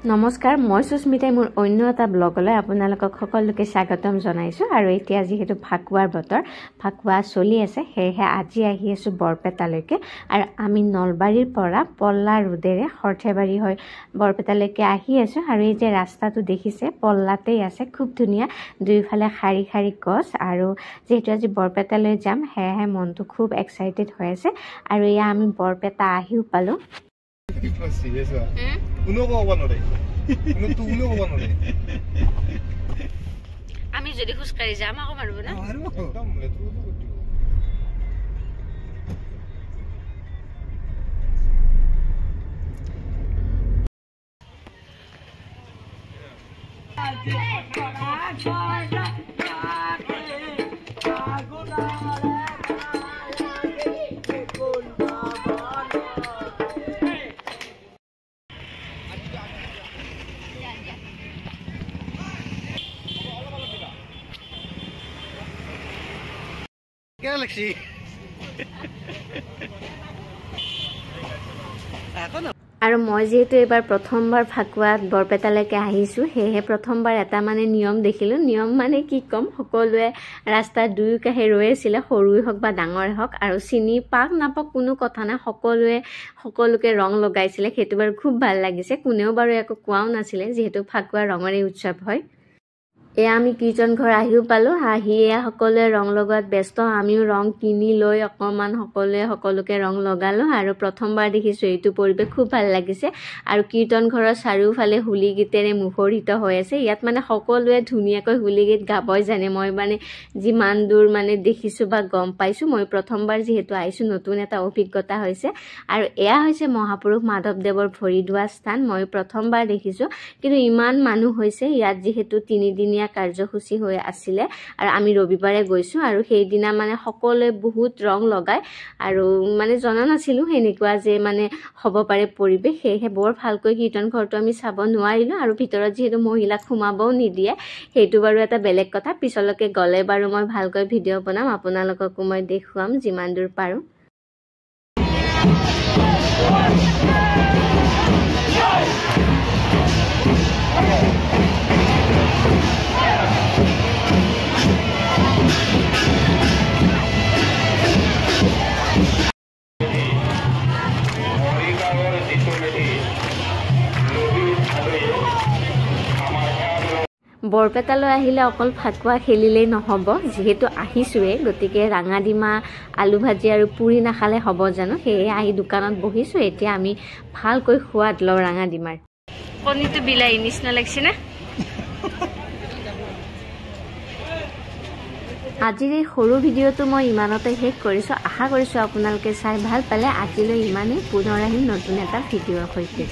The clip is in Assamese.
নমস্কাৰ মই সুস্মিতাই মোৰ অন্য এটা ব্লগলৈ আপোনালোকক সকলোকে স্বাগতম জনাইছো আৰু এতিয়া যেহেতু ফাকুৱাৰ বতৰ ফাকুৱা চলি আছে হেহে আজি আহি আছো বৰপেটালৈকে আৰু আমি নলবাৰীৰ পৰা পল্লা ৰোডেৰে হৰ্থেবাৰী হৈ বৰপেটালৈকে আহি আছো আৰু এই যে ৰাস্তাটো দেখিছে পল্লাতেই আছে খুব ধুনীয়া দুইফালে খাৰি খাৰি গছ আৰু যেহেতু আজি বৰপেটালৈ যাম হেহে মনটো খুব এক্সাইটেড হৈ আছে আৰু এয়া আমি বৰপেটা আহিও পালো আমি যদি খুচকাৰি যাম আকৌ মাৰিব না Galaxy. আৰু মই যেহেতু এবাৰ প্ৰথমবাৰ ফাকুৱাত বৰপেটালৈকে আহিছো হেহে প্ৰথমবাৰ এটা মানে নিয়ম দেখিলো নিয়ম মানে কি কম সকলোৱে ৰাস্তাৰ দুই কাষে ৰৈ আছিল সৰুই হওক বা ডাঙৰে হওক আৰু চিনি পাক নাপাক কোনো কথা নাই সকলোকে ৰং লগাইছিল সেইটো বাৰু খুব ভাল লাগিছে কোনেও বাৰু একো কোৱাও নাছিলে যেহেতু ফাকুৱাৰ ৰঙৰে উৎসৱ হয় এয়া আমি কীৰ্তন ঘৰ আহিও পালো আহি এয়া সকলোৱে ৰং লগোৱাত ব্যস্ত আমিও ৰং কিনি লৈ অকমান সকলোকে ৰং লগালো আৰু প্ৰথমবাৰ দেখিছো এইটো পৰিৱেশ খুব ভাল লাগিছে আৰু কীৰ্তন ঘৰৰ চাৰিওফালে হুলি গীতেৰে মুখৰিত হৈ আছে ইয়াত মানে সকলোৱে ধুনীয়াকৈ হুলি গীত গাবই জানে মই মানে যিমান দূৰ মানে দেখিছো বা গম পাইছো মই প্ৰথমবাৰ যেহেতু আহিছো নতুন এটা অভিজ্ঞতা হৈছে আৰু এয়া হৈছে মহাপুৰুষ মাধৱদেৱৰ ভৰি ধোৱা স্থান মই প্ৰথমবাৰ দেখিছো কিন্তু ইমান মানুহ হৈছে ইয়াত যেহেতু 3 দিনীয়া কাৰ্যসূচী হৈ আছিল আৰু আমি ৰবিবাৰে গৈছো আৰু সেই দিনা মানে সকলোৱে বহুত ৰং লগাই আৰু মানে জনা নাছিলো হেনেকুৱা যে মানে হ'ব পাৰে পৰিৱেশ হেহে বৰ ভালকৈ কীৰ্তন ঘৰটো আমি চাব নোৱাৰিলো আৰু ভিতৰত যেহেতু মহিলাক সোমাবও নিদিয়ে সেইটো বাৰু এটা বেলেগ কথা পিছলৈকে গলে বাৰু মই ভালকৈ ভিডিঅ' বনাম আপোনালোককো মই দেখুৱাম যিমান দূৰ পাৰো বৰপেটালৈ আহিলে অকল ফাকুৱা খেলিলেই নহব যেহেতু আহিছোৱে গতিকে ৰাঙাডিমা আলু ভাজি আৰু পুৰি নাখালে হ'ব জানো হেয়ে আহি দোকানত বহিছো এতিয়া আমি ভালকৈ খোৱাদ লওঁ ৰাঙাডিমাৰ কণীটো বিলাহী নিচিনা লাগিছে না আজিৰ এই সৰু ভিডিঅ'টো মই ইমানতে শেষ কৰিছো আশা কৰিছো আপোনালোকে চাই ভাল পালে আজিলৈ ইমানেই পুনৰ আহিম নতুন এটা ভিডিঅ'ৰ সৈতে